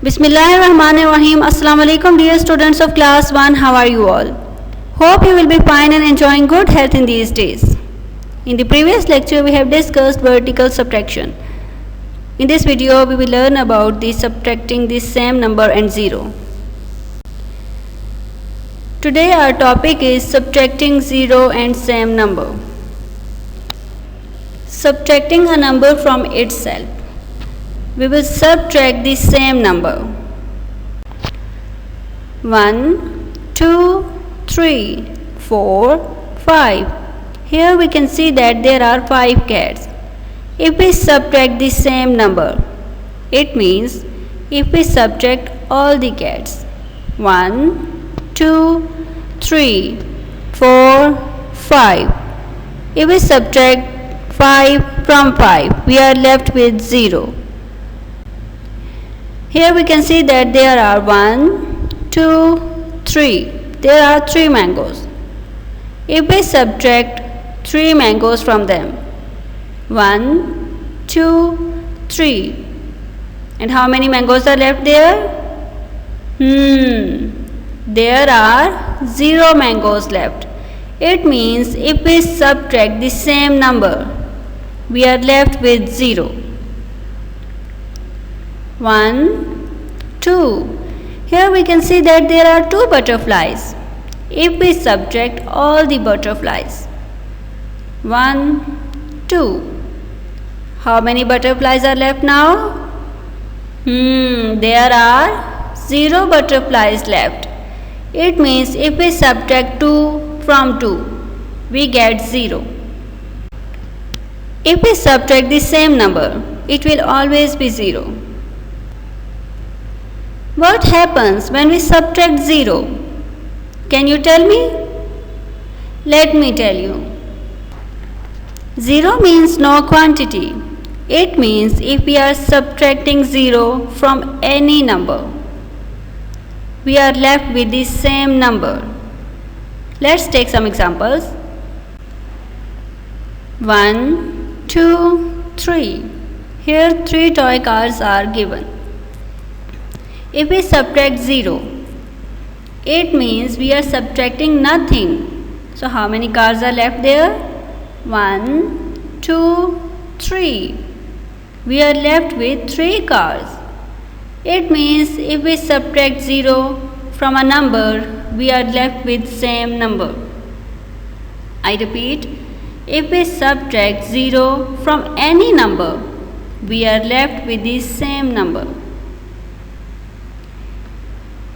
Bismillahirrahmanirrahim. Assalamu alaikum dear students of class 1. How are you all? Hope you will be fine and enjoying good health in these days. In the previous lecture we have discussed vertical subtraction. In this video we will learn about the subtracting the same number and 0. Today our topic is subtracting 0 and same number. Subtracting a number from itself. We will subtract the same number. 1, 2, 3, 4, 5. Here we can see that there are 5 cats. If we subtract the same number, it means if we subtract all the cats. 1, 2, 3, 4, 5. If we subtract 5 from 5, we are left with 0. Here we can see that there are 1, 2, 3. There are 3 mangoes. If we subtract 3 mangoes from them, 1, 2, 3. And how many mangoes are left there? There are 0 mangoes left. It means if we subtract the same number, we are left with 0. 1, 2. Here we can see that there are 2 butterflies. If we subtract all the butterflies, 1, 2. How many butterflies are left now? There are 0 butterflies left. It means if we subtract 2 from 2, we get 0. If we subtract the same number, it will always be 0. What happens when we subtract 0? Can you tell me? Let me tell you. 0 means no quantity. It means if we are subtracting 0 from any number, we are left with the same number. Let's take some examples. 1, 2, 3. Here 3 toy cars are given. If we subtract 0, it means we are subtracting nothing. So how many cars are left there? 1, 2, 3. We are left with 3 cars. It means if we subtract 0 from a number, we are left with same number. I repeat, if we subtract 0 from any number, we are left with the same number.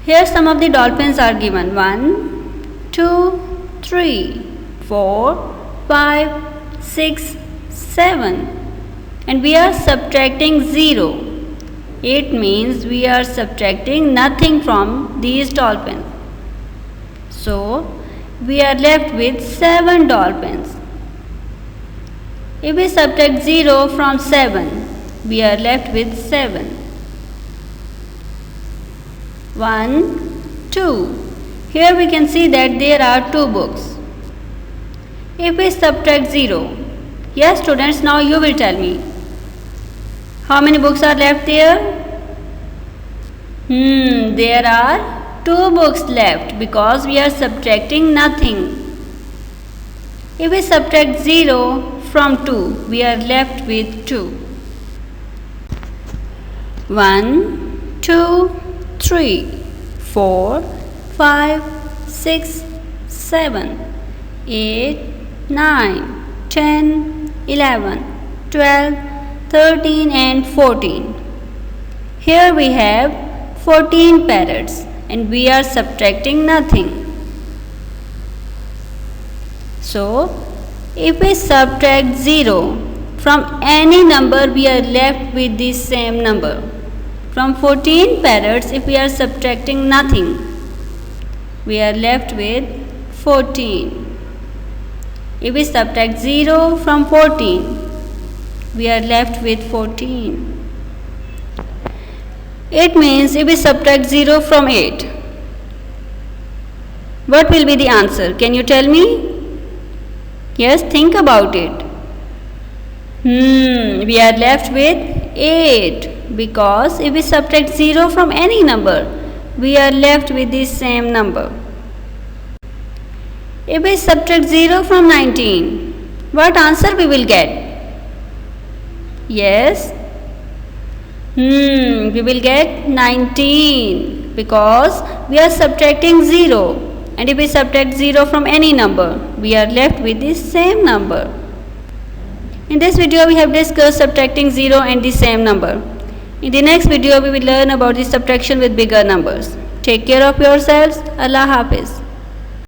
Here some of the dolphins are given. 1, 2, 3, 4, 5, 6, 7. And we are subtracting 0. It means we are subtracting nothing from these dolphins. So, we are left with 7 dolphins. If we subtract 0 from 7, we are left with 7. 1, 2. Here we can see that there are 2 books. If we subtract 0, yes students, now you will tell me. How many books are left there? There are 2 books left because we are subtracting nothing. If we subtract 0 from 2, we are left with 2. 1, 2, 3, 4, 5, 6, 7, 8, 9, 10, 11, 12, 13 and 14. Here we have 14 parrots and we are subtracting nothing. So, if we subtract 0 from any number, we are left with the same number. From 14 parrots, if we are subtracting nothing, we are left with 14. If we subtract 0 from 14, we are left with 14. It means if we subtract 0 from 8, what will be the answer? Can you tell me? Yes, think about it. We are left with 8. because if we subtract 0 from any number, we are left with the same number. If we subtract 0 from 19, what answer we will get? Yes? We will get 19 because we are subtracting 0. And if we subtract 0 from any number, we are left with the same number. In this video, we have discussed subtracting 0 and the same number. In the next video, we will learn about the subtraction with bigger numbers. Take care of yourselves. Allah Hafiz.